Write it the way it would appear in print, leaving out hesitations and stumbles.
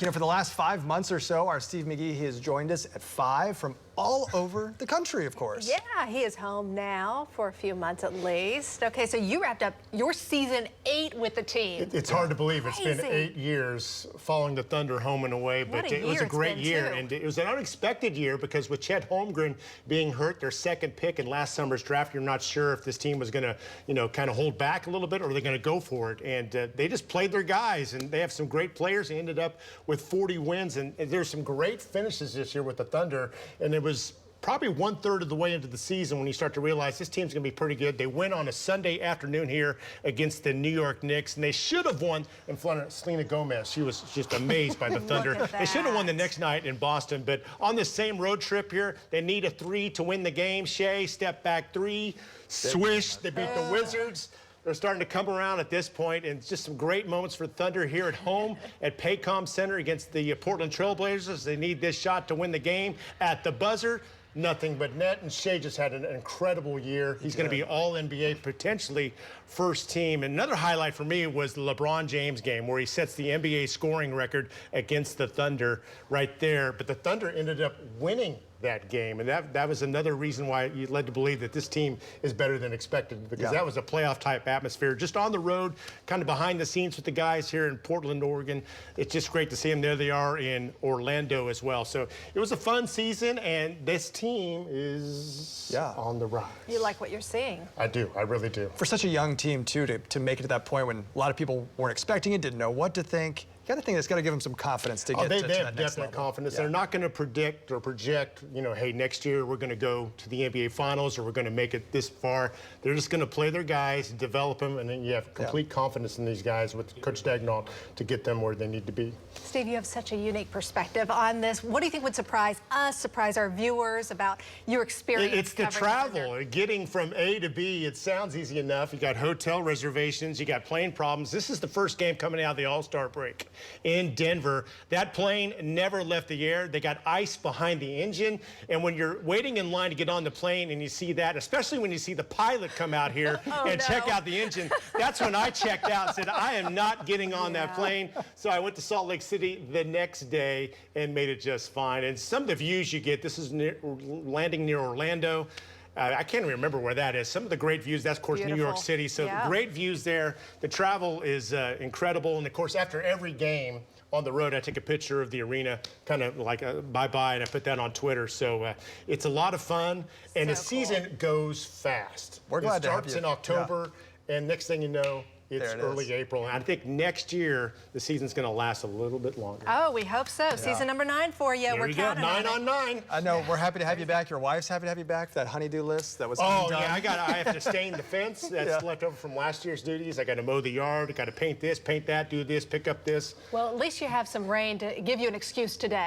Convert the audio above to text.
You know, for the last 5 months or so, our Steve McGehee has joined us at 5 from all over the country, of course. Yeah, he is home now for a few months at least. Okay, so you wrapped up your season 8 with the team. It's hard to believe it's been Crazy. 8 years following the Thunder home and away, but it was a great year. And it was an unexpected year because with Chet Holmgren being hurt, their second pick in last summer's draft, you're not sure if this team was going to, kind of hold back a little bit or they're going to go for it. And they just played their guys, and they have some great players. They ended up with 40 wins, and there's some great finishes this year with the Thunder, and it was probably 1/3 of the way into the season when you start to realize this team's going to be pretty good. They win on a Sunday afternoon here against the New York Knicks, and they should have won in front of Selena Gomez. She was just amazed by the Thunder. They should have won the next night in Boston, but on this same road trip here, they need a 3 to win the game. Shea, step back 3, swish, they beat the Wizards. They're starting to come around at this point, and just some great moments for Thunder here at home at Paycom Center against the Portland Trailblazers. They need this shot to win the game at the buzzer. Nothing but net, and Shea just had an incredible year. He's going to be All-NBA, potentially first team. And another highlight for me was the LeBron James game where he sets the NBA scoring record against the Thunder right there. But the Thunder ended up winning that game, and that was another reason why you led to believe that this team is better than expected, because that was a playoff-type atmosphere. Just on the road, kind of behind the scenes with the guys here in Portland, Oregon. It's just great to see them. There they are in Orlando as well. So it was a fun season, and this team is on the rise. You like what you're seeing? I do. I really do. For such a young team, too, to make it to that point when a lot of people weren't expecting it, didn't know what to think. You got to think that's got to give them some confidence to get to that next level. They have definite confidence. They're not going to predict or project, hey, next year we're going to go to the NBA Finals or we're going to make it this far. They're just going to play their guys, develop them, and then you have complete confidence in these guys with Coach Daigneault to get them where they need to be. Steve, you have such a unique perspective on this. What do you think would surprise us, surprise our viewers about your experience? It's the travel. Getting from A to B, it sounds easy enough. You got hotel reservations, you got plane problems. This is the first game coming out of the All-Star break in Denver. That plane never left the air. They got ice behind the engine, and when you're waiting in line to get on the plane and you see that, especially when you see the pilot come out here check out the engine, that's when I checked out and said, I am not getting on that plane. So I went to Salt Lake City the next day and made it just fine. And some of the views you get, this is landing near Orlando. I can't even remember where that is. Some of the great views, that's, of course, New York City. So great views there. The travel is incredible. And, of course, after every game on the road, I take a picture of the arena, kind of like a bye-bye, and I put that on Twitter. So it's a lot of fun. And the season goes fast. We're glad to have you. It starts in October, and next thing you know, it's early April. And I think next year, the season's going to last a little bit longer. Oh, we hope so. Season number 9 for you. We're counting 9 on 9. I know. We're happy to have you back. Your wife's happy to have you back. That honey-do list that was undone. I have to stain the fence. That's left over from last year's duties. I got to mow the yard. I got to paint this, paint that, do this, pick up this. Well, at least you have some rain to give you an excuse today.